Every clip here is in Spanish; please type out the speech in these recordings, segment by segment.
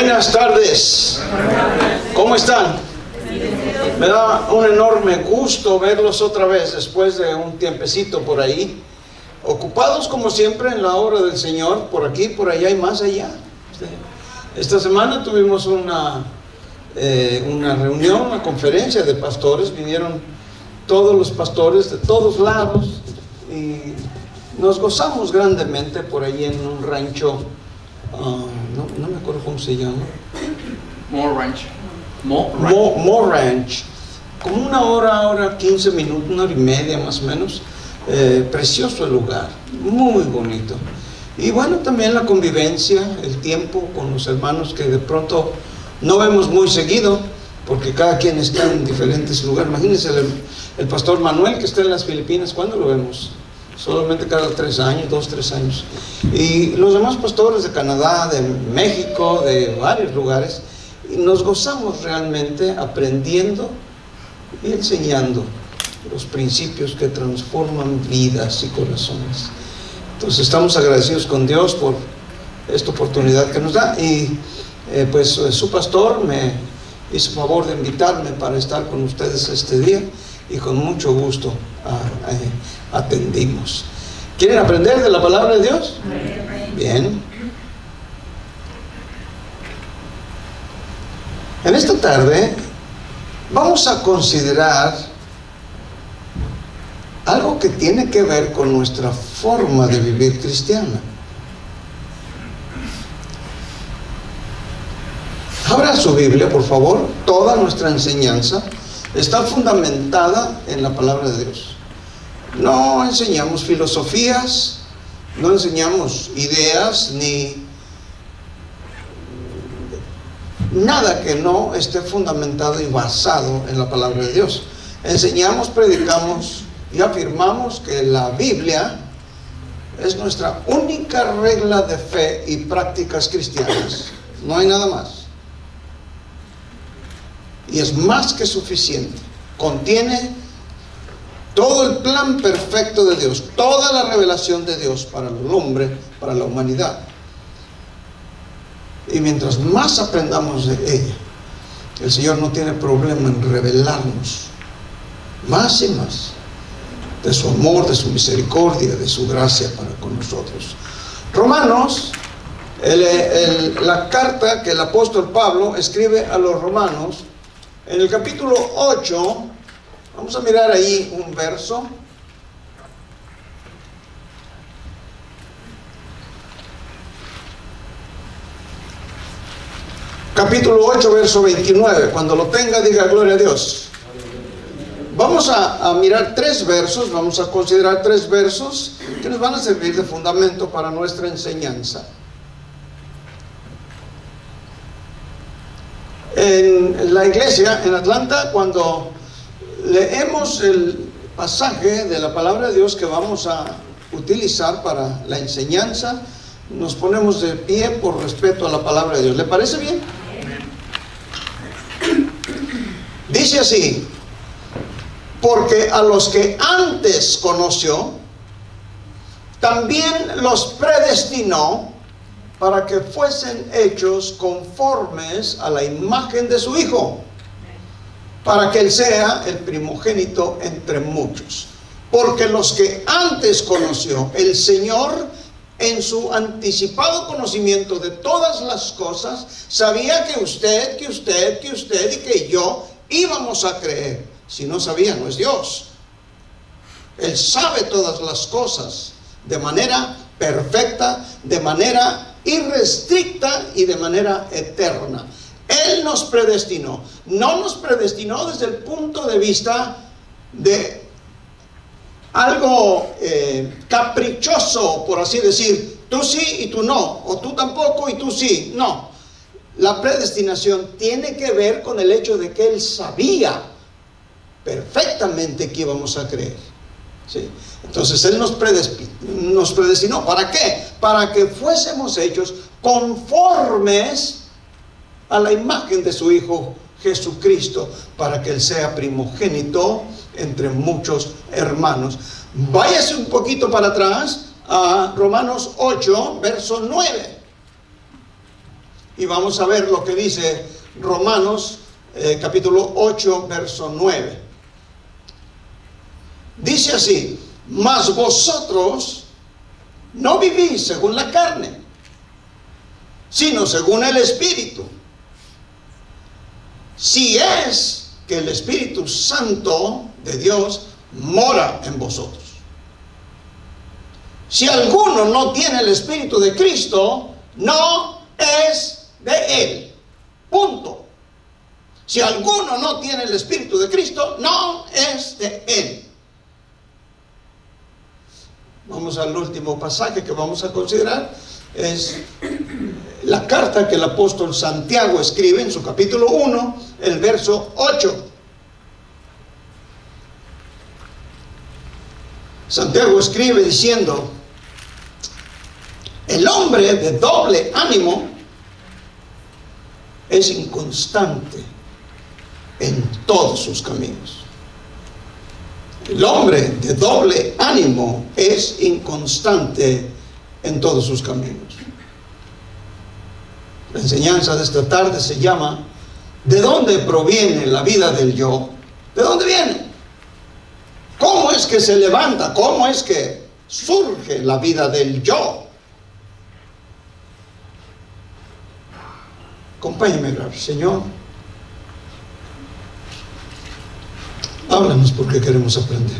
Buenas tardes. ¿Cómo están? Me da un enorme gusto verlos otra vez después de un tiempecito por ahí. Ocupados como siempre en la obra del Señor, por aquí, por allá y más allá. Esta semana tuvimos una reunión, una conferencia de pastores. Vinieron todos los pastores de todos lados y nos gozamos grandemente por allí en un rancho. No me acuerdo cómo se llama. More Ranch. Como una hora, 15 minutos, una hora y media más o menos. Precioso el lugar, muy bonito. Y bueno, también la convivencia, el tiempo con los hermanos que de pronto no vemos muy seguido, porque cada quien está en diferentes lugares. Imagínense el pastor Manuel que está en las Filipinas, ¿cuándo lo vemos? Solamente cada 3 años, 2-3 años. Y los demás pastores de Canadá, de México, de varios lugares. Y nos gozamos realmente aprendiendo y enseñando los principios que transforman vidas y corazones. Entonces estamos agradecidos con Dios por esta oportunidad que nos da. Y pues su pastor me hizo favor de invitarme para estar con ustedes este día. Y con mucho gusto atendimos. ¿Quieren aprender de la palabra de Dios? Bien. En esta tarde vamos a considerar algo que tiene que ver con nuestra forma de vivir cristiana. Abra su Biblia, por favor. Toda nuestra enseñanza está fundamentada en la palabra de Dios. No enseñamos filosofías, no enseñamos ideas, ni nada que no esté fundamentado y basado en la palabra de Dios. Enseñamos, predicamos y afirmamos que la Biblia es nuestra única regla de fe y prácticas cristianas. No hay nada más. Y es más que suficiente. Contiene todo el plan perfecto de Dios, toda la revelación de Dios para el hombre, para la humanidad. Y mientras más aprendamos de ella, el Señor no tiene problema en revelarnos más y más de su amor, de su misericordia, de su gracia para con nosotros. Romanos, la carta que el apóstol Pablo escribe a los romanos, en el capítulo 8, vamos a mirar ahí un verso. Capítulo 8, verso 29. Cuando lo tenga, diga gloria a Dios. Vamos a mirar 3 versos, vamos a considerar 3 versos que nos van a servir de fundamento para nuestra enseñanza. En la iglesia en Atlanta, cuando leemos el pasaje de la palabra de Dios que vamos a utilizar para la enseñanza, nos ponemos de pie por respeto a la palabra de Dios. ¿Le parece bien? Dice así: porque a los que antes conoció, también los predestinó para que fuesen hechos conformes a la imagen de su Hijo, para que Él sea el primogénito entre muchos. Porque los que antes conoció, el Señor, en su anticipado conocimiento de todas las cosas, sabía que usted y que yo íbamos a creer. Si no sabía, no es Dios. Él sabe todas las cosas de manera perfecta, de manera irrestricta y de manera eterna. Él nos predestinó. No nos predestinó desde el punto de vista de algo caprichoso, por así decir. Tú sí y tú no, o tú tampoco y tú sí. No. La predestinación tiene que ver con el hecho de que Él sabía perfectamente que íbamos a creer. ¿Sí? Entonces Él nos predestinó. ¿Para qué? Para que fuésemos hechos conformes a la imagen de su Hijo Jesucristo, para que Él sea primogénito entre muchos hermanos. Váyase un poquito para atrás a Romanos 8, verso 9. Y vamos a ver lo que dice Romanos capítulo 8, verso 9. Dice así: mas vosotros no vivís según la carne, sino según el Espíritu, si es que el Espíritu Santo de Dios mora en vosotros. Si alguno no tiene el Espíritu de Cristo, no es de Él. Punto. Si alguno no tiene el Espíritu de Cristo, no es de Él. Vamos al último pasaje que vamos a considerar. Es la carta que el apóstol Santiago escribe en su capítulo 1, el verso 8. Santiago escribe diciendo: el hombre de doble ánimo es inconstante en todos sus caminos. El hombre de doble ánimo es inconstante en todos sus caminos. La enseñanza de esta tarde se llama: ¿de dónde proviene la vida del yo? ¿De dónde viene? ¿Cómo es que se levanta? ¿Cómo es que surge la vida del yo? Acompáñeme a orar. Señor, háblanos porque queremos aprender.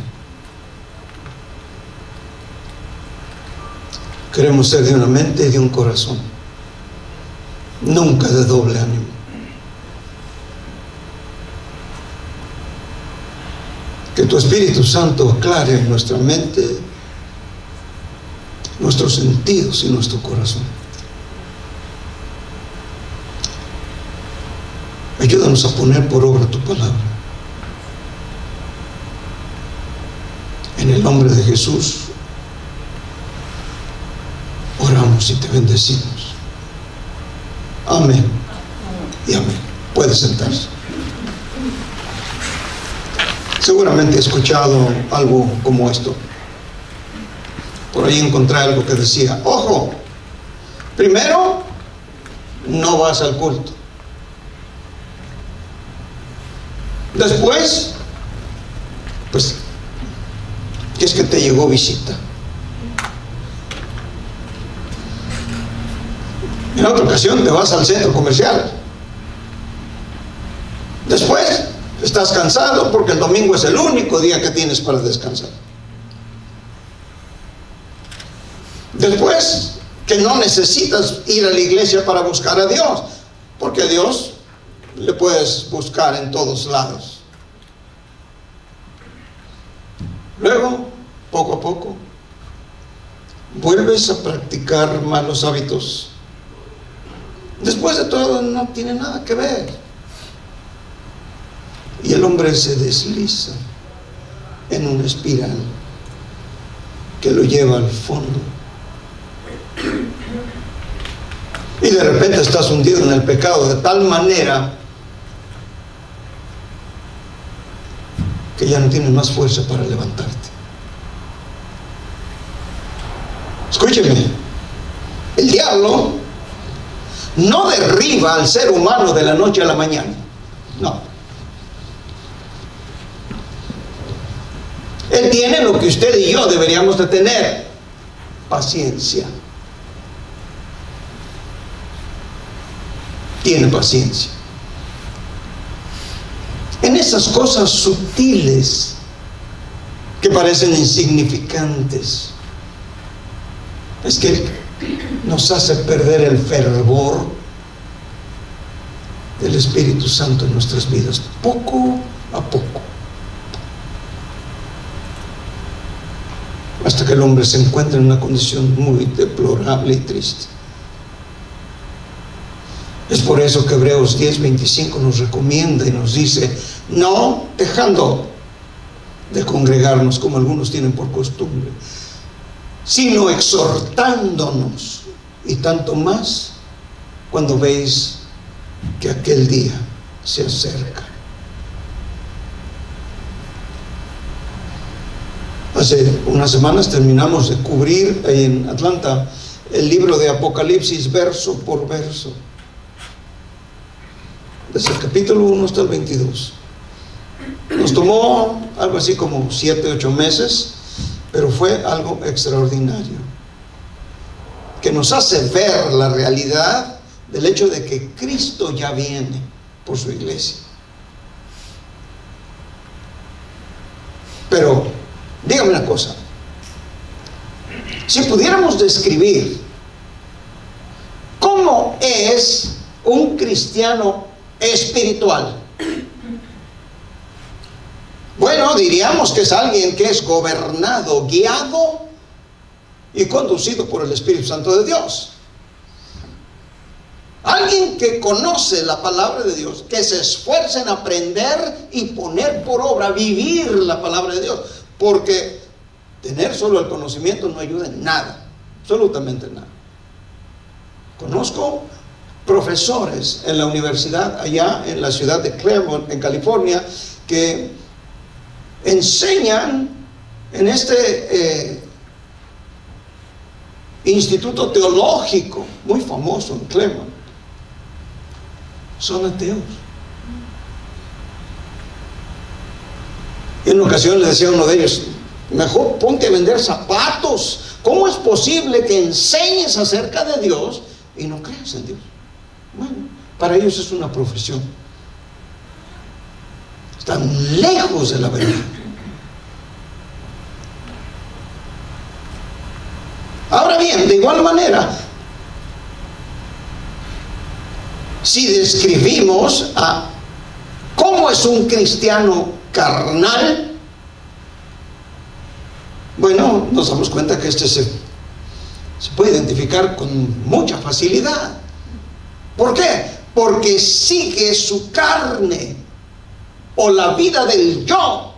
Queremos ser de una mente y de un corazón, nunca de doble ánimo. Que tu Espíritu Santo aclare nuestra mente, nuestros sentidos y nuestro corazón. Ayúdanos a poner por obra tu palabra. En el nombre de Jesús oramos y te bendecimos. Amén y amén. Puede sentarse. Seguramente he escuchado algo como esto. Por ahí encontré algo que decía: ojo, primero no vas al culto, después pues que es que te llegó visita, en otra ocasión te vas al centro comercial, después estás cansado porque el domingo es el único día que tienes para descansar, después que no necesitas ir a la iglesia para buscar a Dios, porque a Dios le puedes buscar en todos lados. Luego, poco a poco, vuelves a practicar malos hábitos. Después de todo, no tiene nada que ver. Y el hombre se desliza en una espiral que lo lleva al fondo. Y de repente estás hundido en el pecado de tal manera que ya no tienes más fuerza para levantarte. Escúcheme, el diablo no derriba al ser humano de la noche a la mañana. No. Él tiene lo que usted y yo deberíamos de tener: paciencia. Tiene paciencia en esas cosas sutiles que parecen insignificantes. Es que nos hace perder el fervor del Espíritu Santo en nuestras vidas, poco a poco, hasta que el hombre se encuentra en una condición muy deplorable y triste. Es por eso que Hebreos 10:25 nos recomienda y nos dice: no dejando de congregarnos como algunos tienen por costumbre, sino exhortándonos, y tanto más cuando veis que aquel día se acerca. Hace unas semanas terminamos de cubrir ahí en Atlanta el libro de Apocalipsis verso por verso. desde el capítulo 1 hasta el 22. Nos tomó algo así como 7, 8 meses, pero fue algo extraordinario, que nos hace ver la realidad del hecho de que Cristo ya viene por su iglesia. Pero dígame una cosa, si pudiéramos describir cómo es un cristiano espiritual, bueno, diríamos que es alguien que es gobernado, guiado y conducido por el Espíritu Santo de Dios. Alguien que conoce la palabra de Dios, que se esfuerza en aprender y poner por obra, vivir la palabra de Dios. Porque tener solo el conocimiento no ayuda en nada, absolutamente nada. Conozco profesores en la universidad allá en la ciudad de Claremont, en California, que enseñan en este instituto teológico muy famoso en Claremont. Son ateos. En una ocasión le decía a uno de ellos: mejor ponte a vender zapatos. ¿Cómo es posible que enseñes acerca de Dios y no creas en Dios? Bueno, para ellos es una profesión. Están lejos de la verdad. Ahora bien, de igual manera, si describimos a cómo es un cristiano carnal, bueno, nos damos cuenta que se puede identificar con mucha facilidad. ¿Por qué? Porque sigue su carne o la vida del yo,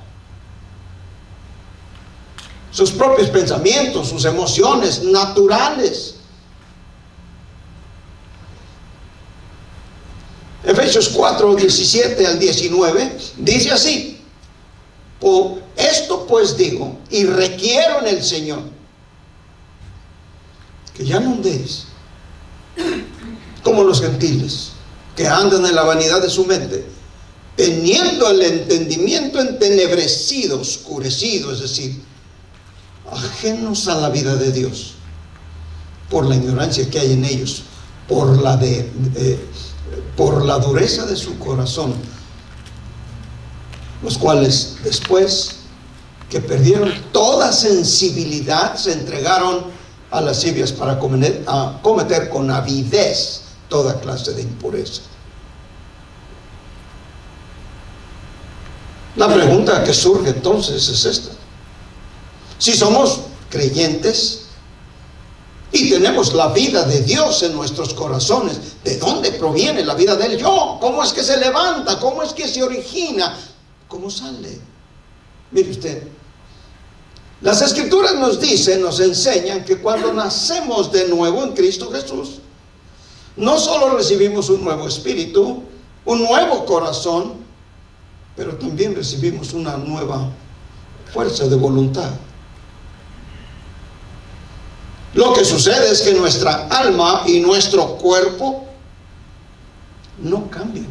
sus propios pensamientos, sus emociones naturales. Efesios 4, 17 al 19 dice así: esto pues digo y requiero en el Señor, que ya no andéis como los gentiles, que andan en la vanidad de su mente, teniendo el entendimiento entenebrecido, oscurecido, es decir, ajenos a la vida de Dios, por la ignorancia que hay en ellos, por la dureza de su corazón, los cuales después que perdieron toda sensibilidad se entregaron a lascivias para cometer con avidez toda clase de impureza. La pregunta que surge entonces es esta: si somos creyentes y tenemos la vida de Dios en nuestros corazones, ¿de dónde proviene la vida del yo? ¿Cómo es que se levanta? ¿Cómo es que se origina? ¿Cómo sale? Mire usted, las Escrituras nos dicen, nos enseñan que cuando nacemos de nuevo en Cristo Jesús, no solo recibimos un nuevo espíritu, un nuevo corazón, pero también recibimos una nueva fuerza de voluntad. Lo que sucede es que nuestra alma y nuestro cuerpo no cambian,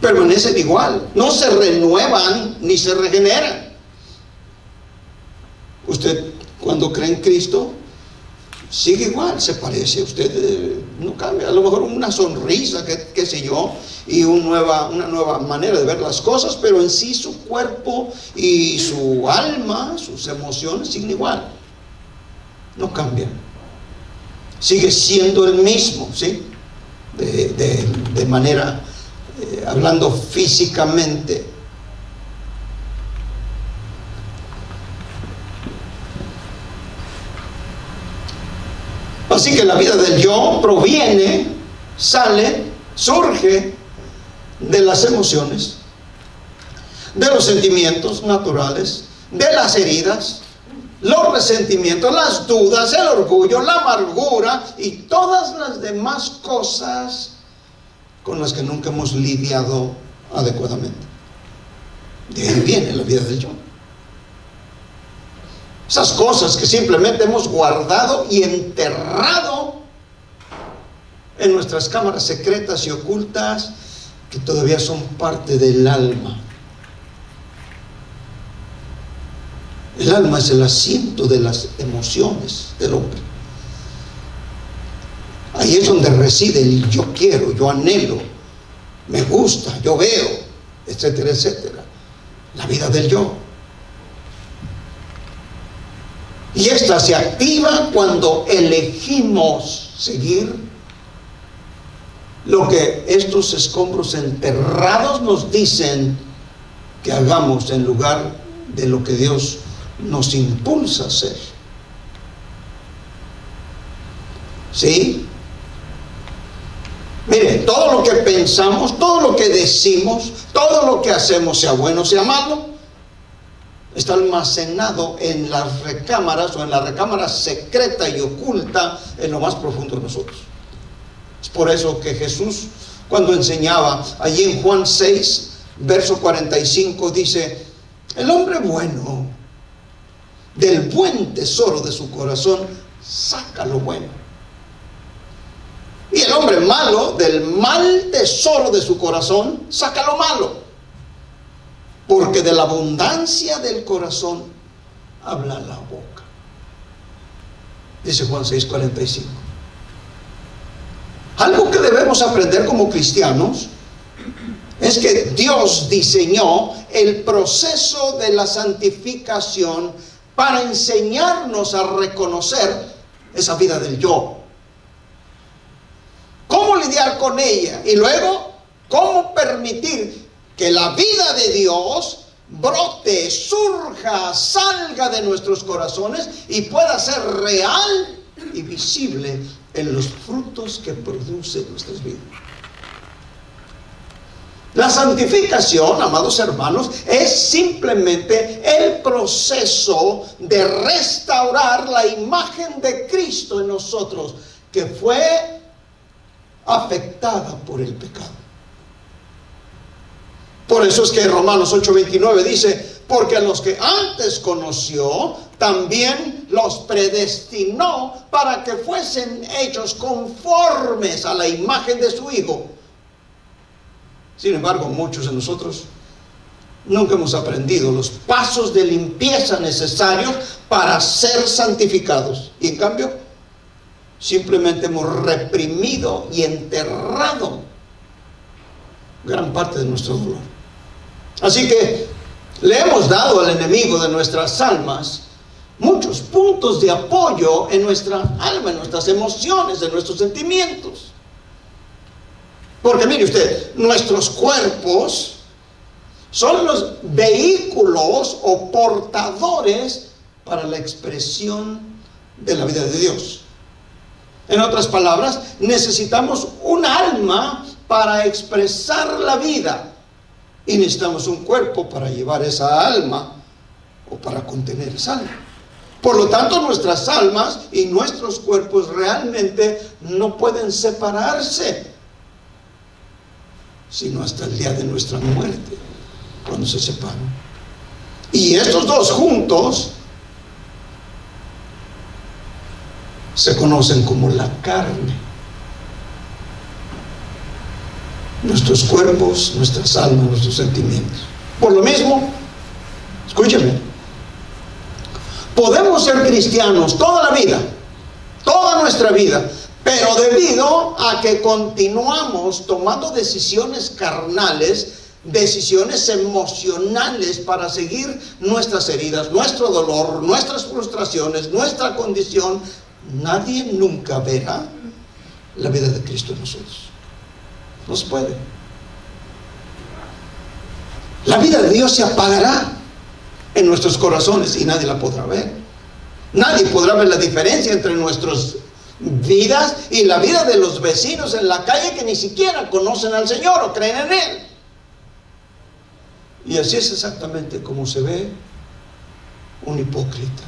permanecen igual, no se renuevan ni se regeneran. Usted, cuando cree en Cristo, sigue igual, se parece. Usted no cambia. A lo mejor una sonrisa, qué sé yo, y una nueva manera de ver las cosas, pero en sí su cuerpo y su alma, sus emociones siguen igual. No cambian. Sigue siendo el mismo, ¿sí? De manera, hablando físicamente. Así que la vida del yo proviene, sale, surge de las emociones, de los sentimientos naturales, de las heridas, los resentimientos, las dudas, el orgullo, la amargura y todas las demás cosas con las que nunca hemos lidiado adecuadamente. De ahí viene la vida del yo. Esas cosas que simplemente hemos guardado y enterrado en nuestras cámaras secretas y ocultas que todavía son parte del alma. El alma es el asiento de las emociones del hombre. Ahí es donde reside el yo quiero, yo anhelo, me gusta, yo veo, etcétera, etcétera. La vida del yo. Y esta se activa cuando elegimos seguir lo que estos escombros enterrados nos dicen que hagamos en lugar de lo que Dios nos impulsa a hacer. ¿Sí? Mire, todo lo que pensamos, todo lo que decimos, todo lo que hacemos, sea bueno o sea malo, está almacenado en las recámaras o en la recámara secreta y oculta en lo más profundo de nosotros. Es por eso que Jesús, cuando enseñaba allí en Juan 6, verso 45, dice: el hombre bueno del buen tesoro de su corazón saca lo bueno, y el hombre malo del mal tesoro de su corazón saca lo malo, porque de la abundancia del corazón habla la boca. Dice Juan 6:45. Algo que debemos aprender como cristianos es que Dios diseñó el proceso de la santificación para enseñarnos a reconocer esa vida del yo, cómo lidiar con ella y luego cómo permitir que la vida de Dios brote, surja, salga de nuestros corazones y pueda ser real y visible en los frutos que produce nuestras vidas. La santificación, amados hermanos, es simplemente el proceso de restaurar la imagen de Cristo en nosotros, que fue afectada por el pecado. Por eso es que Romanos 8:29 dice: porque a los que antes conoció, también los predestinó para que fuesen hechos conformes a la imagen de su Hijo. Sin embargo, muchos de nosotros nunca hemos aprendido los pasos de limpieza necesarios para ser santificados. Y en cambio, simplemente hemos reprimido y enterrado gran parte de nuestro dolor. Así que le hemos dado al enemigo de nuestras almas muchos puntos de apoyo en nuestra alma, en nuestras emociones, en nuestros sentimientos. Porque mire usted, nuestros cuerpos son los vehículos o portadores para la expresión de la vida de Dios. En otras palabras, necesitamos un alma para expresar la vida y necesitamos un cuerpo para llevar esa alma o para contener esa alma. Por lo tanto, nuestras almas y nuestros cuerpos realmente no pueden separarse, sino hasta el día de nuestra muerte, cuando se separan. Y estos dos juntos se conocen como la carne. Nuestros cuerpos, nuestras almas, nuestros sentimientos. Por lo mismo, escúcheme, podemos ser cristianos toda la vida, toda nuestra vida, pero debido a que continuamos tomando decisiones carnales, decisiones emocionales para seguir nuestras heridas, nuestro dolor, nuestras frustraciones, nuestra condición, nadie nunca verá la vida de Cristo en nosotros. No se puede. La vida de Dios se apagará en nuestros corazones y nadie la podrá ver. Nadie podrá ver la diferencia entre nuestras vidas y la vida de los vecinos en la calle que ni siquiera conocen al Señor o creen en Él. Y así es exactamente como se ve un hipócrita.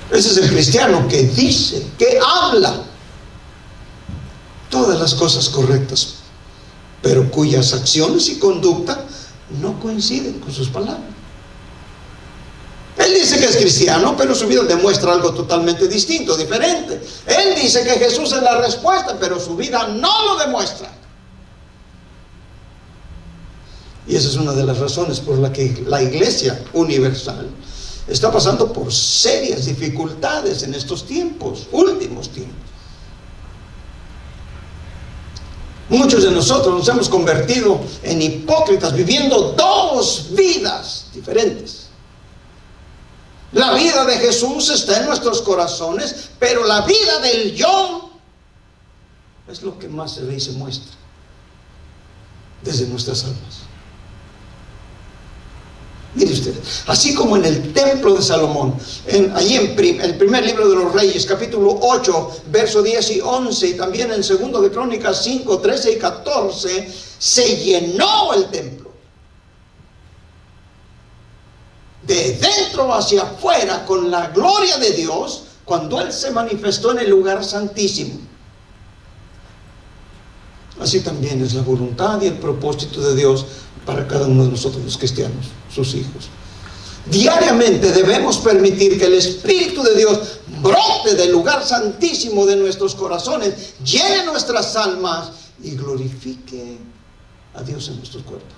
Ese es el cristiano que dice, que habla todas las cosas correctas, pero cuyas acciones y conducta no coinciden con sus palabras. Él dice que es cristiano, pero su vida demuestra algo totalmente distinto, diferente. Él dice que Jesús es la respuesta, pero su vida no lo demuestra. Y esa es una de las razones por la que la Iglesia Universal está pasando por serias dificultades en estos tiempos, últimos tiempos. Muchos de nosotros nos hemos convertido en hipócritas, viviendo dos vidas diferentes. La vida de Jesús está en nuestros corazones, pero la vida del yo es lo que más se ve y se muestra desde nuestras almas. Mire usted, así como en el templo de Salomón, allí en el primer libro de los Reyes, capítulo 8, verso 10 y 11, y también en segundo de Crónicas 5, 13 y 14, se llenó el templo. De dentro hacia afuera, con la gloria de Dios, cuando Él se manifestó en el lugar santísimo. Así también es la voluntad y el propósito de Dios para cada uno de nosotros los cristianos, sus hijos. Diariamente debemos permitir que el Espíritu de Dios brote del lugar santísimo de nuestros corazones, llene nuestras almas y glorifique a Dios en nuestros cuerpos.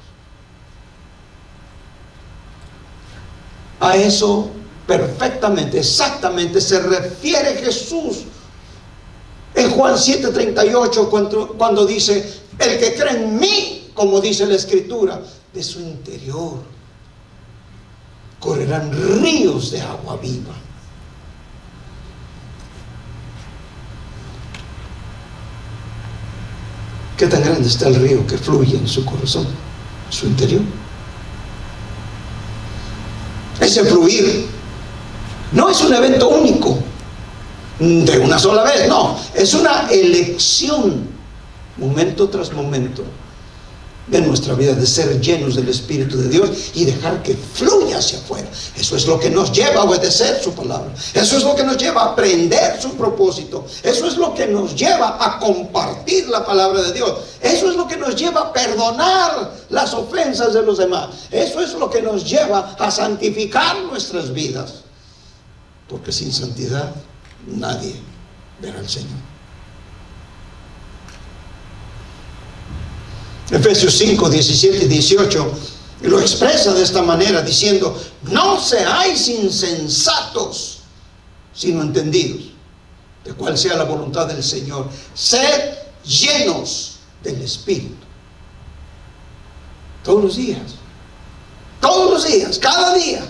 A eso perfectamente, exactamente se refiere Jesús en Juan 7:38, cuando dice: el que cree en mí, como dice la Escritura, de su interior correrán ríos de agua viva. ¿Qué tan grande está el río que fluye en su corazón, en su interior? Ese fluir no es un evento único, de una sola vez, no, es una elección, momento tras momento, de nuestra vida, de ser llenos del Espíritu de Dios y dejar que fluya hacia afuera. Eso es lo que nos lleva a obedecer su palabra. Eso es lo que nos lleva a aprender su propósito. Eso es lo que nos lleva a compartir la palabra de Dios. Eso es lo que nos lleva a perdonar las ofensas de los demás. Eso es lo que nos lleva a santificar nuestras vidas. Porque sin santidad nadie verá al Señor. Efesios 5, 17 y 18 lo expresa de esta manera, diciendo: no seáis insensatos, sino entendidos de cuál sea la voluntad del Señor. Sed llenos del Espíritu. Todos los días, cada día.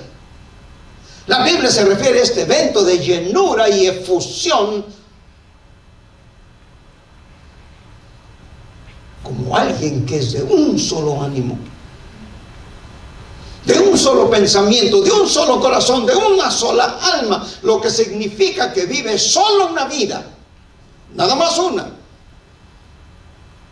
La Biblia se refiere a este evento de llenura y efusión como alguien que es de un solo ánimo, de un solo pensamiento, de un solo corazón, de una sola alma, lo que significa que vive solo una vida, nada más una.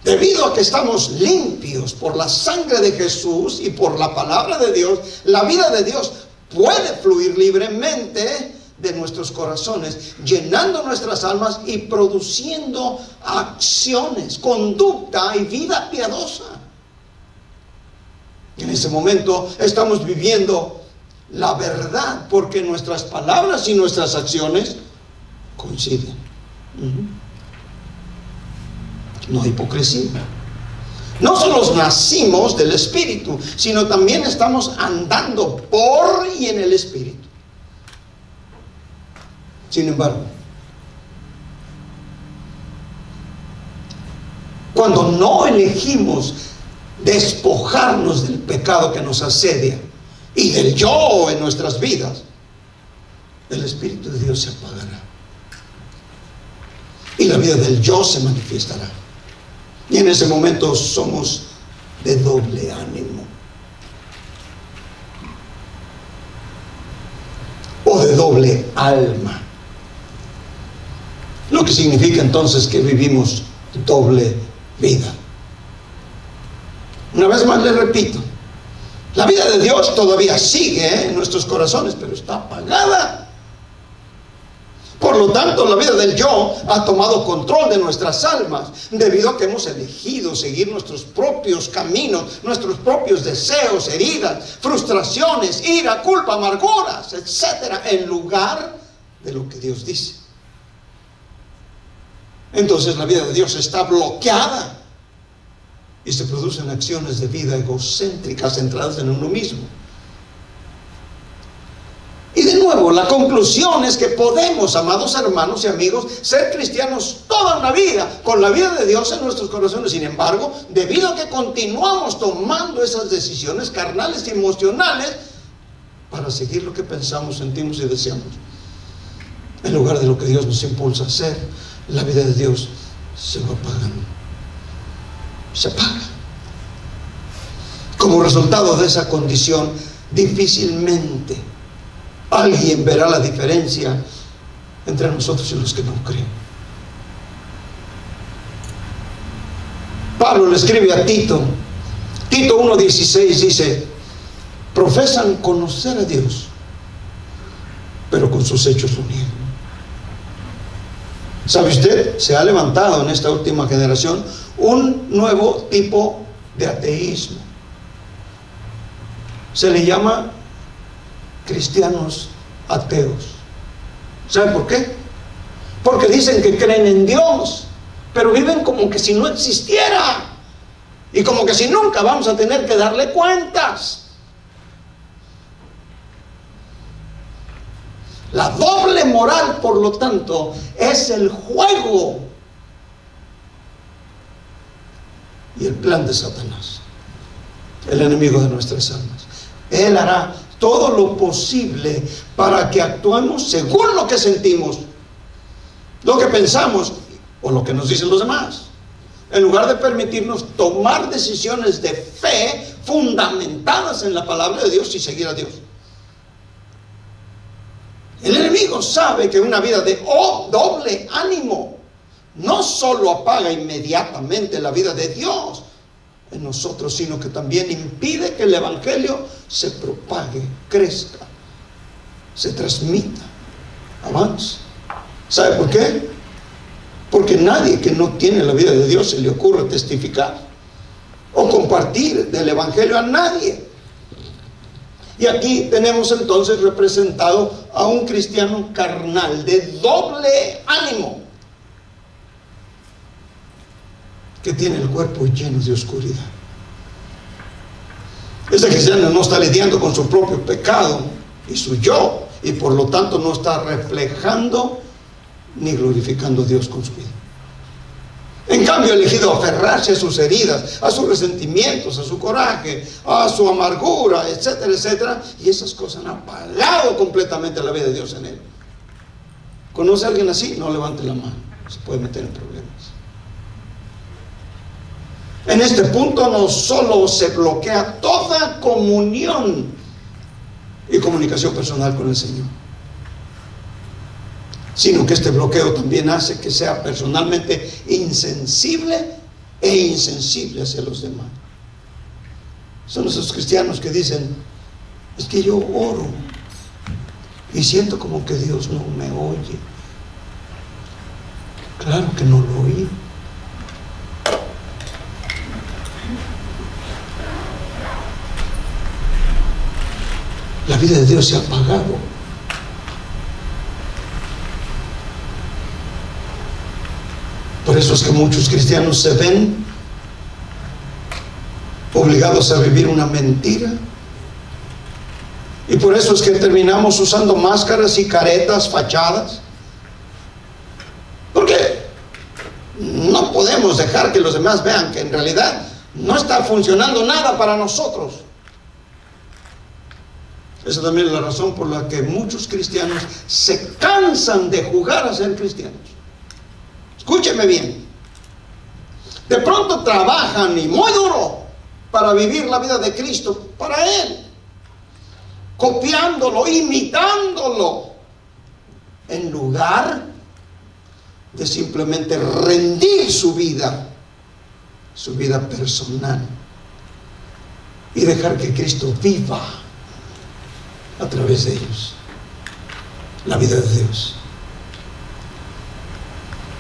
Debido a que estamos limpios por la sangre de Jesús y por la palabra de Dios, la vida de Dios puede fluir libremente de nuestros corazones, llenando nuestras almas y produciendo acciones, conducta y vida piadosa. En ese momento estamos viviendo la verdad, porque nuestras palabras y nuestras acciones coinciden. No hay hipocresía. No solo nacimos del Espíritu, sino también estamos andando por y en el Espíritu. Sin embargo, cuando no elegimos despojarnos del pecado que nos asedia y del yo en nuestras vidas, el Espíritu de Dios se apagará y la vida del yo se manifestará. Y en ese momento somos de doble ánimo o de doble alma. Lo que significa entonces que vivimos doble vida. Una vez más le repito, la vida de Dios todavía sigue en nuestros corazones, pero está apagada. ¿Por Por lo tanto, la vida del yo ha tomado control de nuestras almas, debido a que hemos elegido seguir nuestros propios caminos, nuestros propios deseos, heridas, frustraciones, ira, culpa, amarguras, etcétera, en lugar de lo que Dios dice. Entonces la vida de Dios está bloqueada y se producen acciones de vida egocéntricas centradas en uno mismo. Y de nuevo, la conclusión es que podemos, amados hermanos y amigos, ser cristianos toda una vida, con la vida de Dios en nuestros corazones. Sin embargo, debido a que continuamos tomando esas decisiones carnales y emocionales para seguir lo que pensamos, sentimos y deseamos, en lugar de lo que Dios nos impulsa a hacer, la vida de Dios se va apagando. Se apaga. Como resultado de esa condición, difícilmente alguien verá la diferencia entre nosotros y los que no creen. Pablo le escribe a Tito. Tito 1:16 dice: profesan conocer a Dios, pero con sus hechos lo niegan. ¿Sabe usted? Se ha levantado en esta última generación un nuevo tipo de ateísmo. Se le llama cristianos ateos. ¿Sabe por qué? Porque dicen que creen en Dios, pero viven como que si no existiera, y como que si nunca vamos a tener que darle cuentas. La doble moral, por lo tanto, es el juego y el plan de Satanás, el enemigo de nuestras almas. Él hará todo lo posible para que actuemos según lo que sentimos, lo que pensamos o lo que nos dicen los demás, en lugar de permitirnos tomar decisiones de fe fundamentadas en la palabra de Dios y seguir a Dios. El enemigo sabe que una vida de doble ánimo no solo apaga inmediatamente la vida de Dios en nosotros, sino que también impide que el evangelio se propague, crezca, se transmita, avance. ¿Sabe por qué? Porque nadie que no tiene la vida de Dios se le ocurre testificar o compartir del evangelio a nadie. Y aquí tenemos entonces representado a un cristiano carnal de doble ánimo, que tiene el cuerpo lleno de oscuridad. Ese cristiano no está lidiando con su propio pecado y su yo, y por lo tanto no está reflejando ni glorificando a Dios con su vida. En cambio, ha elegido aferrarse a sus heridas, a sus resentimientos, a su coraje, a su amargura, etcétera, etcétera, y esas cosas han apagado completamente la vida de Dios en él. ¿Conoce a alguien así? No levante la mano, se puede meter en problemas. En este punto no solo se bloquea toda comunión y comunicación personal con el Señor, sino que este bloqueo también hace que sea personalmente insensible e insensible hacia los demás. Son esos cristianos que dicen: es que yo oro y siento como que Dios no me oye. Claro que no lo oí. La vida de Dios se ha apagado. Por eso es que muchos cristianos se ven obligados a vivir una mentira. Y por eso es que terminamos usando máscaras y caretas, fachadas. Porque no podemos dejar que los demás vean que en realidad no está funcionando nada para nosotros. Esa también es la razón por la que muchos cristianos se cansan de jugar a ser cristianos. Escúcheme bien. De pronto trabajan y muy duro para vivir la vida de Cristo para Él, copiándolo, imitándolo, en lugar de simplemente rendir su vida personal, y dejar que Cristo viva a través de ellos la vida de Dios.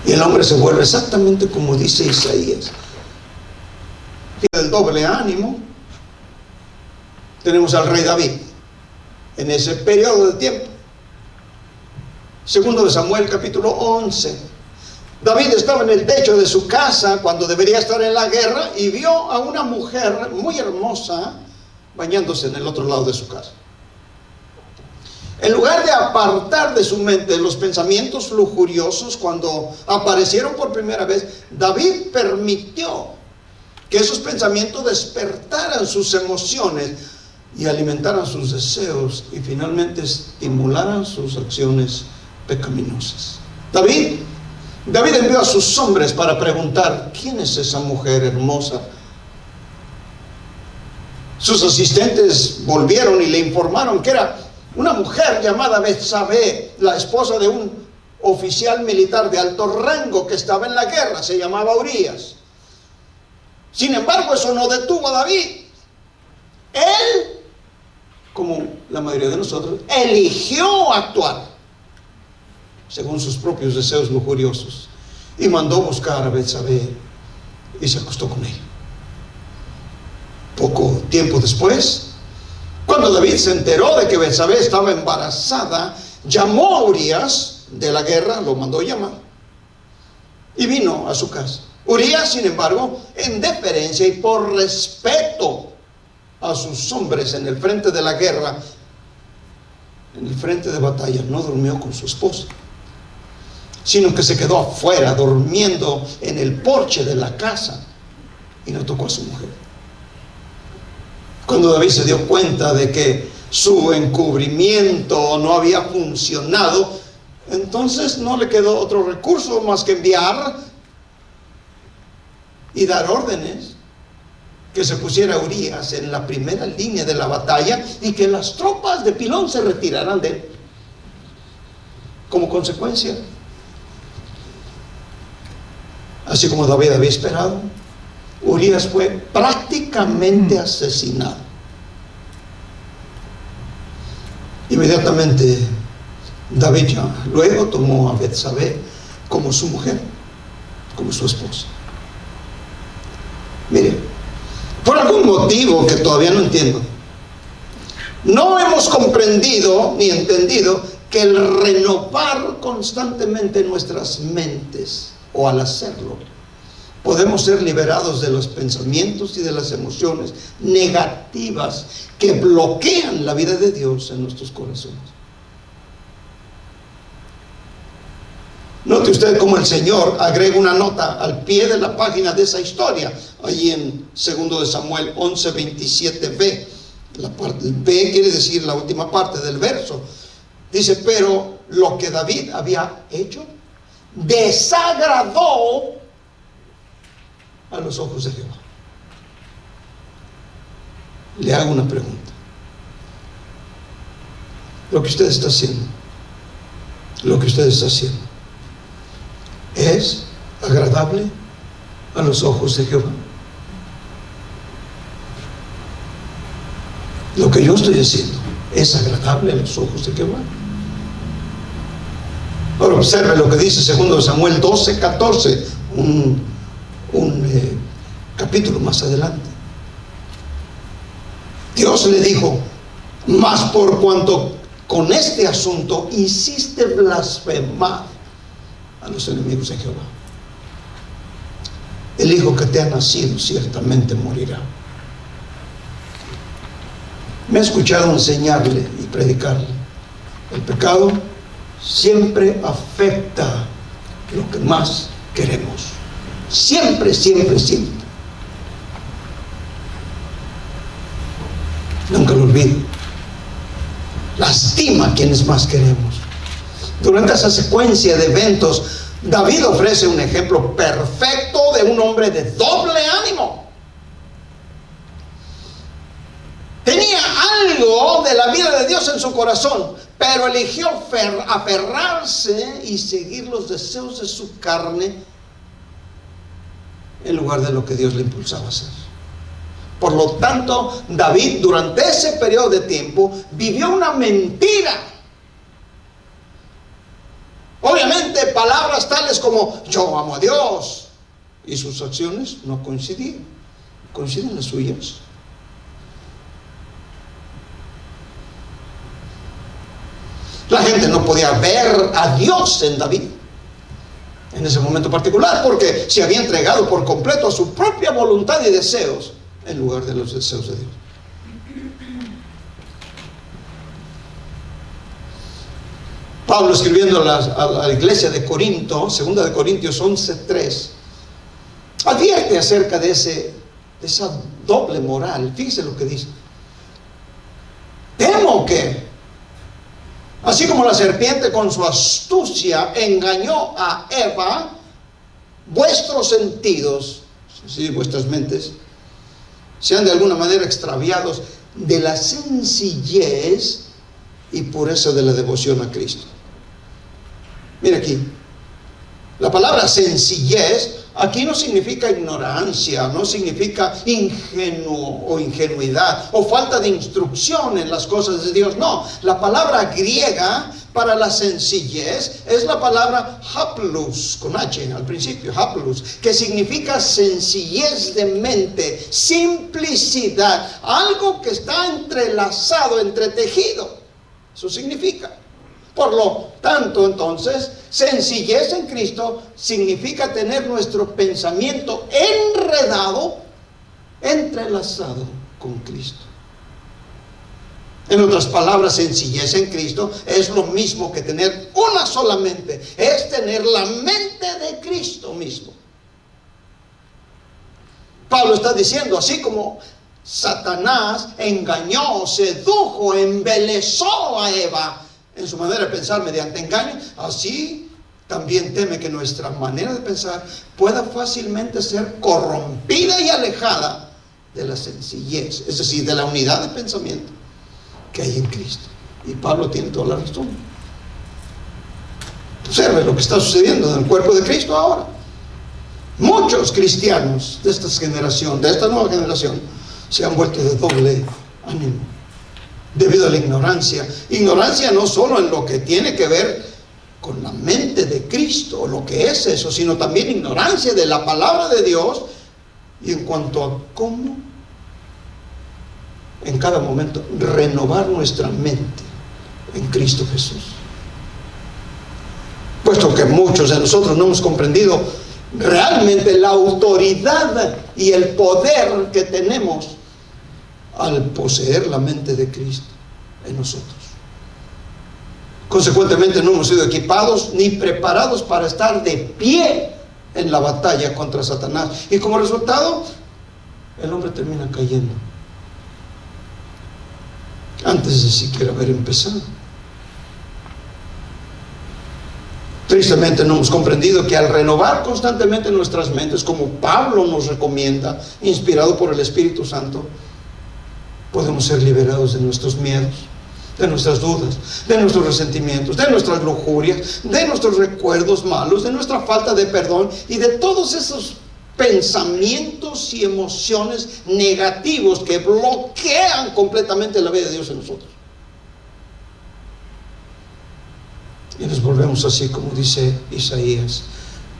Y el hombre se vuelve exactamente como dice Isaías. El doble ánimo. Tenemos al rey David en ese periodo de tiempo. Segundo de Samuel, capítulo 11. David estaba en el techo de su casa cuando debería estar en la guerra y vio a una mujer muy hermosa bañándose en el otro lado de su casa. En lugar de apartar de su mente los pensamientos lujuriosos cuando aparecieron por primera vez, David permitió que esos pensamientos despertaran sus emociones y alimentaran sus deseos y finalmente estimularan sus acciones pecaminosas. David envió a sus hombres para preguntar: ¿quién es esa mujer hermosa? Sus asistentes volvieron y le informaron que era una mujer llamada Betsabé, la esposa de un oficial militar de alto rango que estaba en la guerra, se llamaba Urías. Sin embargo, eso no detuvo a David. Él, como la mayoría de nosotros, eligió actuar según sus propios deseos lujuriosos y mandó buscar a Betsabé y se acostó con ella. Poco tiempo después, cuando David se enteró de que Betsabé estaba embarazada, llamó a Urías de la guerra, lo mandó llamar y vino a su casa. Urías, sin embargo, en deferencia y por respeto a sus hombres en el frente de la guerra, en el frente de batalla, no durmió con su esposa, sino que se quedó afuera durmiendo en el porche de la casa y no tocó a su mujer. Cuando David se dio cuenta de que su encubrimiento no había funcionado, entonces no le quedó otro recurso más que enviar y dar órdenes que se pusiera Urías en la primera línea de la batalla y que las tropas de Pilón se retiraran de él. Como consecuencia, así como David había esperado, Urías fue prácticamente asesinado. Inmediatamente David luego tomó a Betsabé como su mujer, como su esposa. Mire, por algún motivo que todavía no entiendo, no hemos comprendido ni entendido que el renovar constantemente nuestras mentes, o al hacerlo, podemos ser liberados de los pensamientos y de las emociones negativas que bloquean la vida de Dios en nuestros corazones. Note usted cómo el Señor agrega una nota al pie de la página de esa historia, allí en 2 de Samuel 11:27b. La parte B quiere decir la última parte del verso. Dice: pero lo que David había hecho desagradó a los ojos de Jehová. Le hago una pregunta. Lo que usted está haciendo, ¿es agradable a los ojos de Jehová? Lo que yo estoy haciendo, ¿es agradable a los ojos de Jehová? Ahora observe lo que dice 2 Samuel 12:14, un capítulo más adelante. Dios le dijo: mas por cuanto con este asunto hiciste blasfemar a los enemigos de Jehová, el hijo que te ha nacido ciertamente morirá. Me he escuchado enseñarle y predicarle: el pecado siempre afecta lo que más queremos. Siempre, siempre, siempre. Nunca lo olvide. Lastima a quienes más queremos. Durante esa secuencia de eventos, David ofrece un ejemplo perfecto de un hombre de doble ánimo. Tenía algo de la vida de Dios en su corazón, pero eligió aferrarse y seguir los deseos de su carne en lugar de lo que Dios le impulsaba a hacer. Por lo tanto, David durante ese periodo de tiempo vivió una mentira. Obviamente palabras tales oraciones como yo amo a Dios, y sus acciones no coincidían. ¿Coinciden las suyas? La gente no podía ver a Dios en David en ese momento particular, porque se había entregado por completo a su propia voluntad y deseos en lugar de los deseos de Dios. Pablo, escribiendo a la iglesia de Corinto, 2 de Corintios 11:3, advierte acerca de esa doble moral. Fíjese lo que dice: temo que, así como la serpiente con su astucia engañó a Eva, vuestros sentidos, sí, vuestras mentes, sean de alguna manera extraviados de la sencillez y pureza de la devoción a Cristo. Mira aquí, la palabra sencillez aquí no significa ignorancia, no significa ingenuo o ingenuidad o falta de instrucción en las cosas de Dios. No, la palabra griega para la sencillez es la palabra haplus, con H al principio, haplus, que significa sencillez de mente, simplicidad, algo que está entrelazado, entretejido. Eso significa. Por lo tanto, entonces, sencillez en Cristo significa tener nuestro pensamiento enredado, entrelazado con Cristo. En otras palabras, sencillez en Cristo es lo mismo que tener una sola mente, es tener la mente de Cristo mismo. Pablo está diciendo, así como Satanás engañó, sedujo, embelesó a Eva en su manera de pensar mediante engaño, así también teme que nuestra manera de pensar pueda fácilmente ser corrompida y alejada de la sencillez, es decir, de la unidad de pensamiento que hay en Cristo. Y Pablo tiene toda la razón. Observe lo que está sucediendo en el cuerpo de Cristo ahora. Muchos cristianos de esta generación, de esta nueva generación, se han vuelto de doble ánimo debido a la ignorancia. Ignorancia no solo en lo que tiene que ver con la mente de Cristo, o lo que es eso, sino también ignorancia de la palabra de Dios y en cuanto a cómo en cada momento renovar nuestra mente en Cristo Jesús. Puesto que muchos de nosotros no hemos comprendido realmente la autoridad y el poder que tenemos al poseer la mente de Cristo en nosotros. Consecuentemente no hemos sido equipados ni preparados para estar de pie en la batalla contra Satanás, y como resultado el hombre termina cayendo antes de siquiera haber empezado. Tristemente no hemos comprendido que al renovar constantemente nuestras mentes, como Pablo nos recomienda, inspirado por el Espíritu Santo, podemos ser liberados de nuestros miedos, de nuestras dudas, de nuestros resentimientos, de nuestras lujurias, de nuestros recuerdos malos, de nuestra falta de perdón y de todos esos pensamientos y emociones negativos que bloquean completamente la vida de Dios en nosotros. Y nos volvemos así como dice Isaías: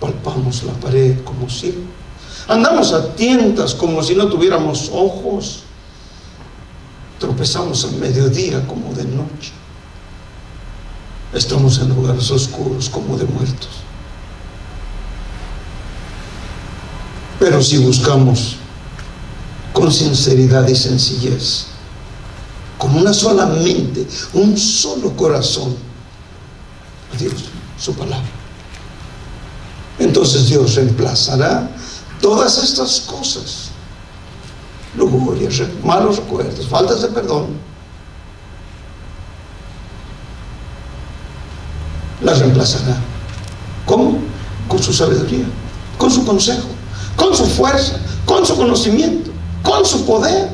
palpamos la pared como ciego, andamos a tientas como si no tuviéramos ojos, tropezamos al mediodía como de noche, estamos en lugares oscuros como de muertos. Pero si buscamos con sinceridad y sencillez, con una sola mente, un solo corazón, a Dios, su palabra, entonces Dios reemplazará todas estas cosas: lujurias, malos recuerdos, faltas de perdón, las reemplazará. ¿Cómo? Con su sabiduría, con su consejo, con su fuerza, con su conocimiento, con su poder.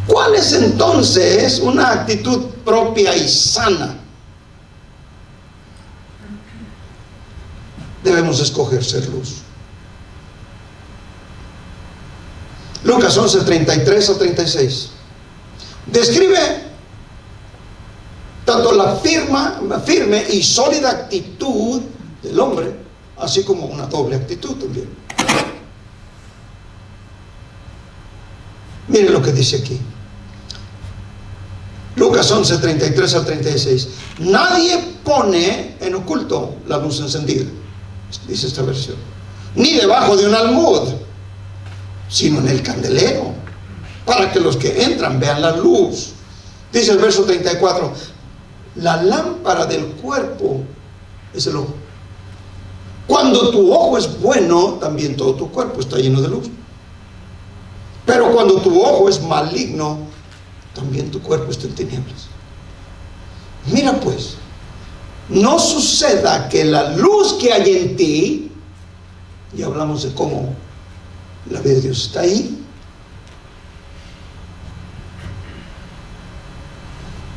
¿Cuál es entonces una actitud propia y sana? Debemos escoger ser luz. Lucas 11:33 a 36 describe tanto la la firme y sólida actitud del hombre, así como una doble actitud también. Miren lo que dice aquí. Lucas 11, 33 al 36. Nadie pone en oculto la luz encendida, dice esta versión, ni debajo de un almud, sino en el candelero, para que los que entran vean la luz. Dice el verso 34, la lámpara del cuerpo es el ojo. Cuando tu ojo es bueno, también todo tu cuerpo está lleno de luz. Pero cuando tu ojo es maligno, también tu cuerpo está en tinieblas. Mira pues, no suceda que la luz que hay en ti, y hablamos de cómo la vida de Dios está ahí,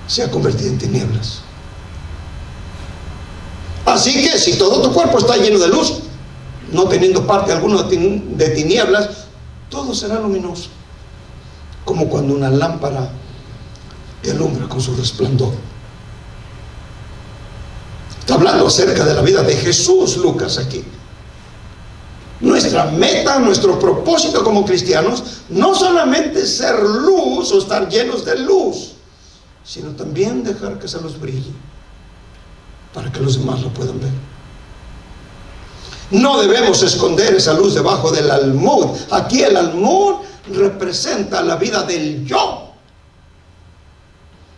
se ha convertido en tinieblas. Así que si todo tu cuerpo está lleno de luz, no teniendo parte alguna de tinieblas, todo será luminoso, como cuando una lámpara te alumbra con su resplandor. Está hablando acerca de la vida de Jesús, Lucas, aquí. Nuestra meta, nuestro propósito como cristianos, no solamente ser luz o estar llenos de luz, sino también dejar que esa luz brille para que los demás la puedan ver. No debemos esconder esa luz debajo del almud. Aquí el almud representa la vida del yo,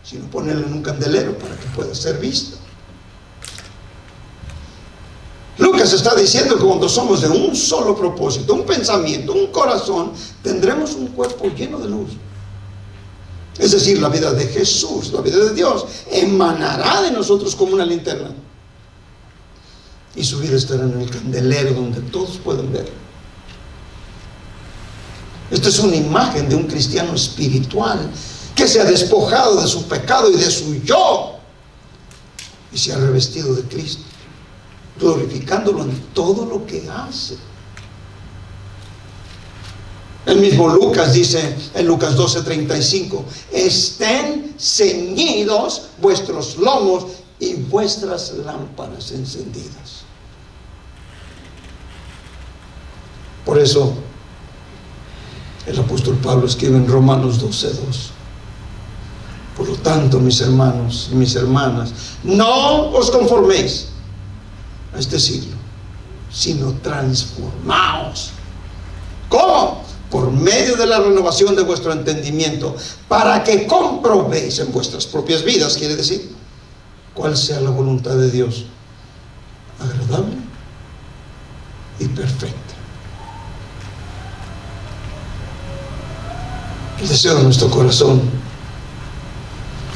sino ponerla en un candelero para que pueda ser vista. Lucas está diciendo que cuando somos de un solo propósito, un pensamiento, un corazón, tendremos un cuerpo lleno de luz. Es decir, la vida de Jesús, la vida de Dios, emanará de nosotros como una linterna. Y su vida estará en el candelero donde todos pueden ver. Esta es una imagen de un cristiano espiritual que se ha despojado de su pecado y de su yo y se ha revestido de Cristo, glorificándolo en todo lo que hace. El mismo Lucas dice en Lucas 12:35, estén ceñidos vuestros lomos y vuestras lámparas encendidas. Por eso el apóstol Pablo escribe en Romanos 12:2, por lo tanto, mis hermanos y mis hermanas, no os conforméis a este siglo, sino transformaos. ¿Cómo? Por medio de la renovación de vuestro entendimiento, para que comprobéis en vuestras propias vidas, quiere decir, cuál sea la voluntad de Dios, agradable y perfecta. El deseo de nuestro corazón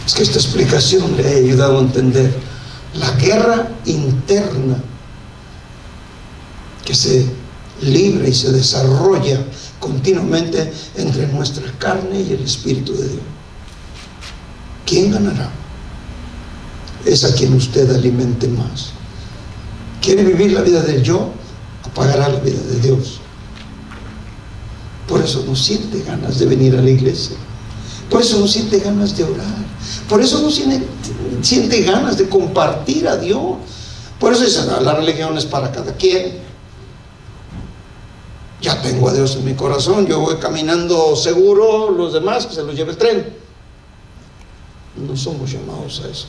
es que esta explicación le haya ayudado a entender la guerra interna que se libra y se desarrolla continuamente entre nuestra carne y el Espíritu de Dios. ¿Quién ganará? Es a quien usted alimente más. ¿Quiere vivir la vida del yo? Apagará la vida de Dios. Por eso no siente ganas de venir a la iglesia. Por eso no siente ganas de orar. Por eso no siente ganas de compartir a Dios. Por eso dice, la religión es para cada quien. Ya tengo a Dios en mi corazón, yo voy caminando seguro, los demás que se los lleve el tren. No somos llamados a eso.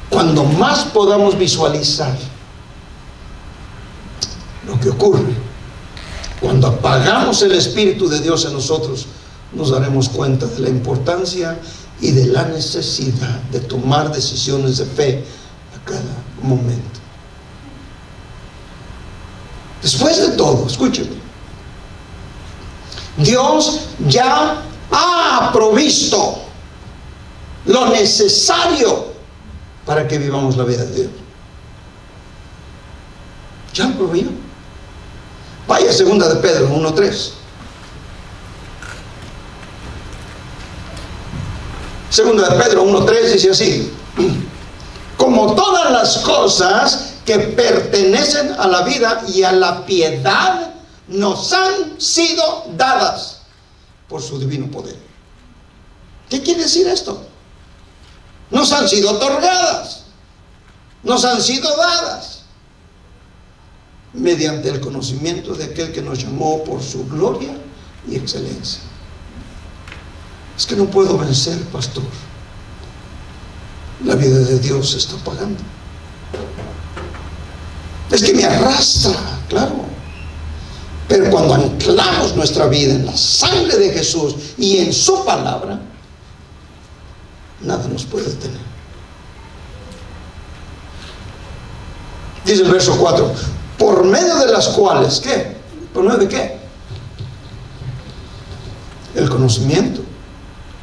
Cuando más podamos visualizar lo que ocurre, cuando apagamos el Espíritu de Dios en nosotros, nos daremos cuenta de la importancia y de la necesidad de tomar decisiones de fe a cada momento. Después de todo, escúcheme, Dios ya ha provisto lo necesario para que vivamos la vida de Dios. Ya lo proveyó. Vaya a 2 de Pedro 1:3. 2 de Pedro 1:3 dice así: como todas las cosas que pertenecen a la vida y a la piedad nos han sido dadas por su divino poder. ¿Qué quiere decir esto? nos han sido otorgadas, nos han sido dadas, mediante el conocimiento de aquel que nos llamó por su gloria y excelencia. Es que no puedo vencer, pastor. La vida de Dios se está pagando. Es que me arrastra, claro. Pero cuando anclamos nuestra vida en la sangre de Jesús y en su palabra, nada nos puede detener. Dice el verso 4, por medio de las cuales, ¿qué? ¿Por medio de qué? El conocimiento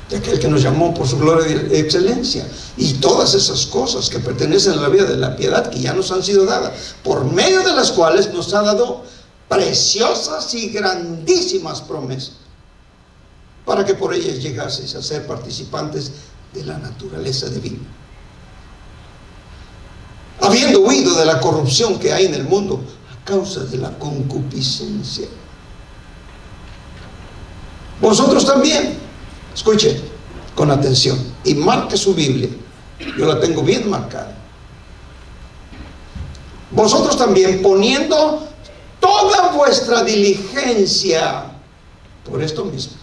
de aquel que nos llamó por su gloria y excelencia, y todas esas cosas que pertenecen a la vida de la piedad que ya nos han sido dadas, por medio de las cuales nos ha dado preciosas y grandísimas promesas, para que por ellas llegaseis a ser participantes de la naturaleza divina, habiendo huido de la corrupción que hay en el mundo a causa de la concupiscencia. Vosotros también, escuche con atención y marque su Biblia, yo la tengo bien marcada. Vosotros también, poniendo toda vuestra diligencia por esto mismo,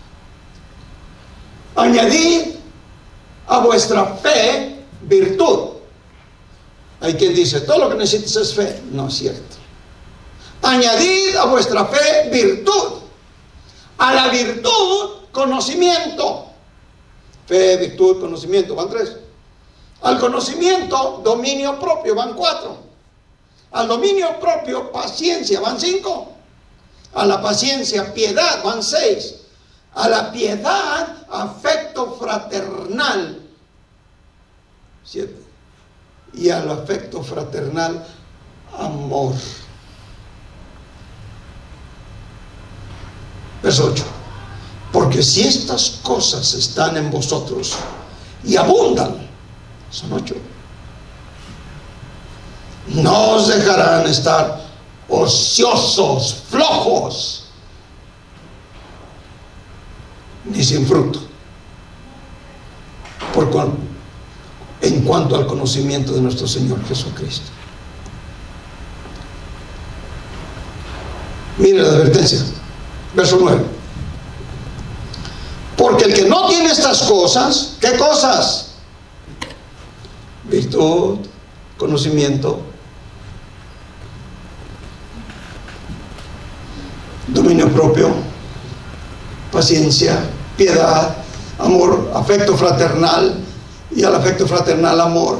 añadid a vuestra fe virtud. Hay quien dice, todo lo que necesitas es fe. No es cierto. Añadid a vuestra fe virtud, a la virtud conocimiento. Fe, virtud, conocimiento, van 3. Al conocimiento, dominio propio, van 4. Al dominio propio, paciencia, van 5. A la paciencia, piedad, van 6. A la piedad, afecto fraternal, 7. Y al afecto fraternal, amor. Verso 8. Porque si estas cosas están en vosotros y abundan, son 8, no os dejarán estar ociosos, flojos, ni sin fruto, en cuanto al conocimiento de nuestro Señor Jesucristo. Mire la advertencia, verso 9. Porque el que no tiene estas cosas, ¿qué cosas? Virtud, conocimiento, dominio propio, paciencia, piedad, amor, afecto fraternal, y al afecto fraternal amor.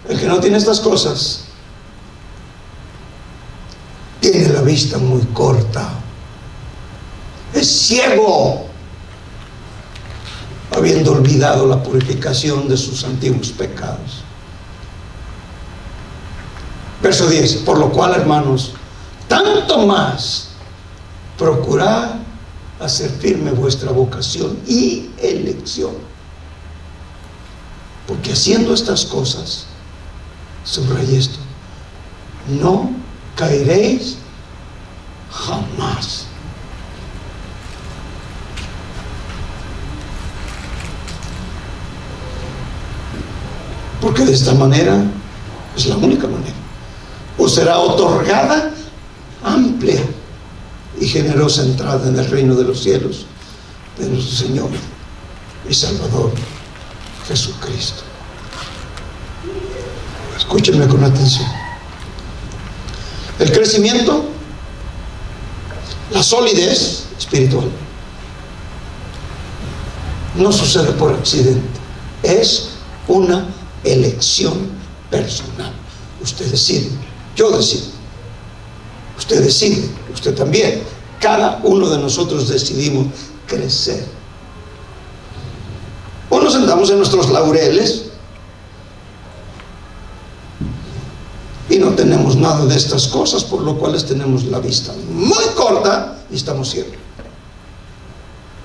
El que no tiene estas cosas tiene la vista muy corta, es ciego, habiendo olvidado la purificación de sus antiguos pecados. Verso 10. Por lo cual, hermanos, tanto más procurad hacer firme vuestra vocación y elección, porque haciendo estas cosas, subrayé esto, no caeréis jamás. Porque de esta manera es la única manera. Os será otorgada amplia y generosa entrada en el reino de los cielos de nuestro Señor y Salvador Jesucristo. Escúchenme con atención. El crecimiento, la solidez espiritual, no sucede por accidente. Es una elección personal. Usted decide, yo decido, usted decide, usted también. Cada uno de nosotros decidimos crecer. O nos sentamos en nuestros laureles y no tenemos nada de estas cosas, por lo cual tenemos la vista muy corta y estamos ciegos.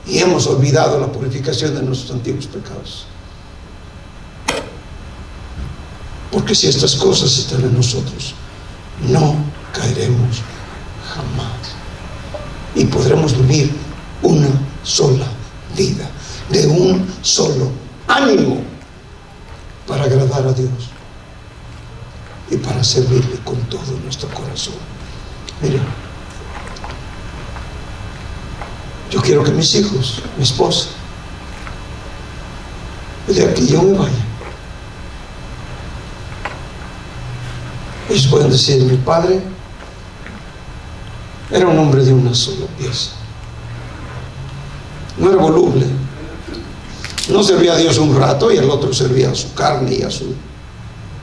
Y hemos olvidado la purificación de nuestros antiguos pecados. Porque si estas cosas están en nosotros, no caeremos jamás. Y podremos vivir una sola vida, de un solo ánimo. para agradar a Dios y para servirle con todo nuestro corazón. Mira, yo quiero que mis hijos, mi esposa, el día que yo me vaya, ellos pueden decir: mi padre era un hombre de una sola pieza, no era voluble, no servía a Dios un rato y el otro servía a su carne y a sus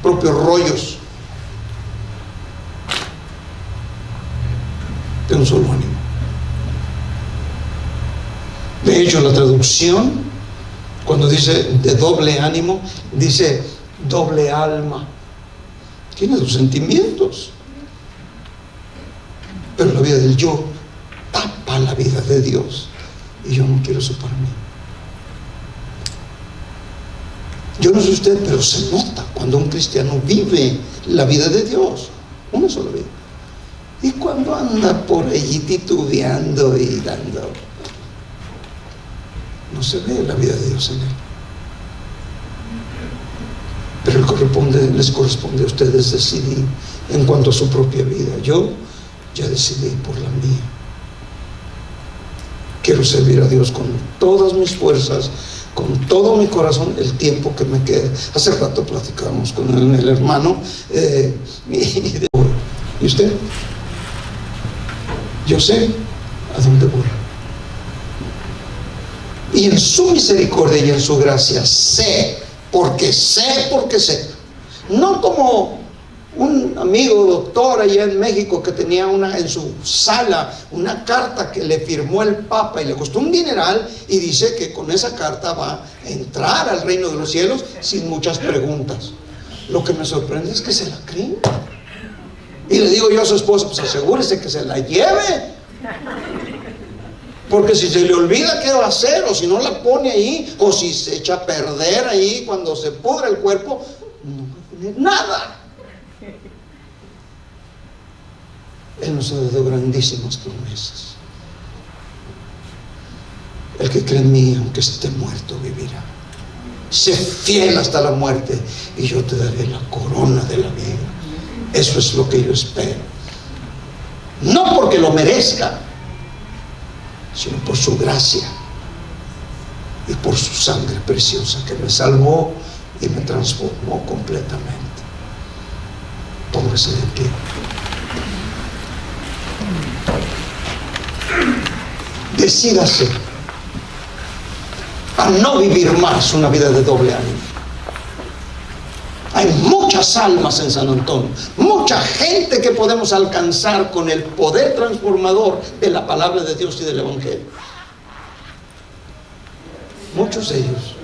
propios rollos, de un solo ánimo. De hecho, la traducción, cuando dice de doble ánimo, dice doble alma. Tiene sus sentimientos, pero la vida del yo tapa la vida de Dios, y yo no quiero eso para mí. Yo no sé usted, pero se nota cuando un cristiano vive la vida de Dios, una sola vida. Y cuando anda por allí titubeando y dando, no se ve la vida de Dios en él. Pero les corresponde a ustedes decidir en cuanto a su propia vida. Yo ya decidí por la mía. Quiero servir a Dios con todas mis fuerzas, con todo mi corazón, el tiempo que me quede. Hace rato platicábamos con el hermano ¿y usted? Yo sé a dónde voy, y en su misericordia y en su gracia sé, porque sé, no como un amigo doctor allá en México que tenía en su sala una carta que le firmó el Papa y le costó un dineral, y dice que con esa carta va a entrar al reino de los cielos sin muchas preguntas. Lo que me sorprende es que se la creen. Y le digo yo a su esposa: pues asegúrese que se la lleve, porque si se le olvida qué va a hacer, o si no la pone ahí, o si se echa a perder ahí cuando se pudre el cuerpo, no va a poner nada. Él nos ha dado grandísimas promesas. El que cree en mí, aunque esté muerto, vivirá. Sé fiel hasta la muerte, y yo te daré la corona de la vida. Eso es lo que yo espero. No porque lo merezca, sino por su gracia y por su sangre preciosa que me salvó y me transformó completamente. Póngase de pie. Decídase a no vivir más una vida de doble ánimo. Hay muchas almas en San Antonio, mucha gente que podemos alcanzar con el poder transformador de la palabra de Dios y del Evangelio. Muchos de ellos.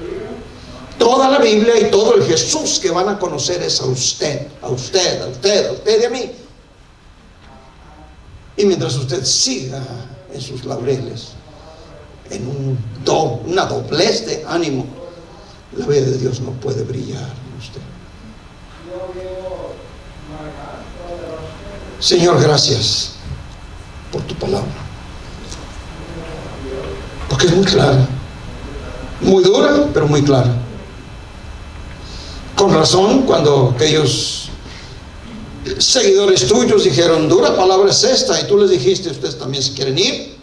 Toda la Biblia y todo el Jesús que van a conocer es a usted y a mí. Y mientras usted siga en sus laureles, en una doblez de ánimo, la vida de Dios no puede brillar en usted. Señor, gracias por tu palabra, porque es muy clara, muy dura, pero muy clara. Con razón, cuando aquellos seguidores tuyos dijeron: dura palabra es esta, y tú les dijiste: ustedes también se quieren ir.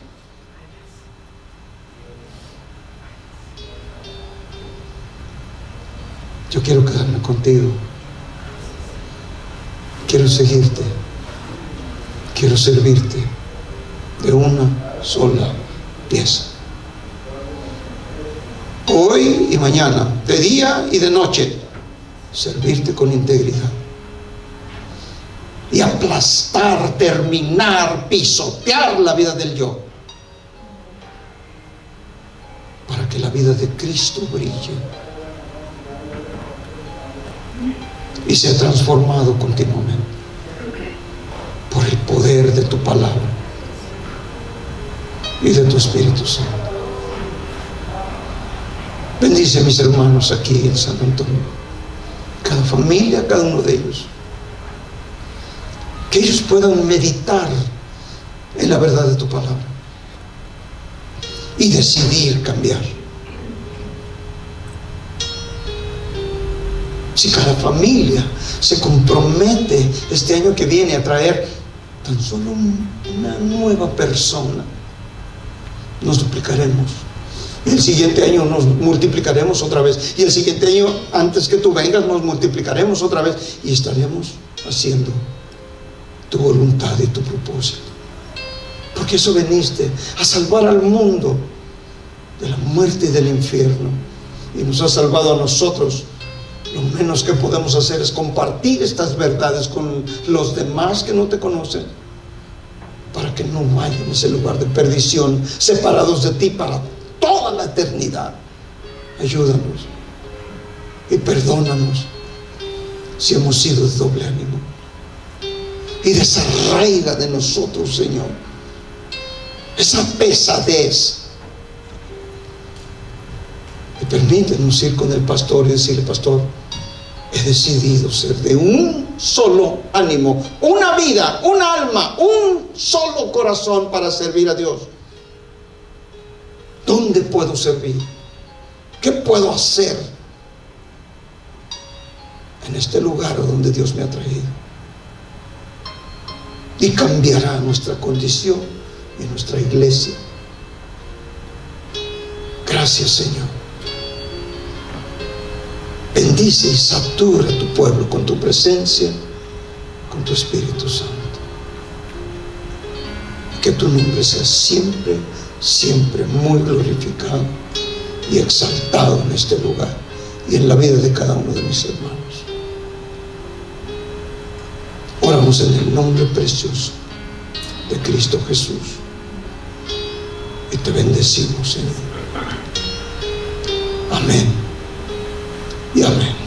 Yo quiero quedarme contigo, quiero seguirte, quiero servirte de una sola pieza, hoy y mañana, de día y de noche, servirte con integridad y aplastar, terminar, pisotear la vida del yo, para que la vida de Cristo brille y sea transformado continuamente por el poder de tu palabra y de tu Espíritu Santo. Bendice a mis hermanos aquí en San Antonio, cada familia, cada uno de ellos, que ellos puedan meditar en la verdad de tu palabra y decidir cambiar. Si cada familia se compromete este año que viene a traer tan solo una nueva persona, nos duplicaremos. Y el siguiente año nos multiplicaremos otra vez. Y el siguiente año, antes que tú vengas, nos multiplicaremos otra vez. Y estaremos haciendo tu voluntad y tu propósito. Porque eso veniste, a salvar al mundo de la muerte y del infierno. Y nos has salvado a nosotros. Lo menos que podemos hacer es compartir estas verdades con los demás que no te conocen, para que no vayan a ese lugar de perdición, separados de ti para toda la eternidad. Ayúdanos y perdónanos si hemos sido de doble ánimo, y desarraiga de nosotros, Señor, esa pesadez, y permítenos ir con el pastor y decirle: pastor, he decidido ser de un solo ánimo, una vida, un alma, un solo corazón para servir a Dios. ¿Dónde puedo servir? ¿Qué puedo hacer en este lugar donde Dios me ha traído? Y cambiará nuestra condición y nuestra iglesia. Gracias, Señor. Bendice y satura a tu pueblo con tu presencia, con tu Espíritu Santo. Que tu nombre sea siempre, siempre muy glorificado y exaltado en este lugar y en la vida de cada uno de mis hermanos. Oramos en el nombre precioso de Cristo Jesús y te bendecimos, Señor. Amén y amén.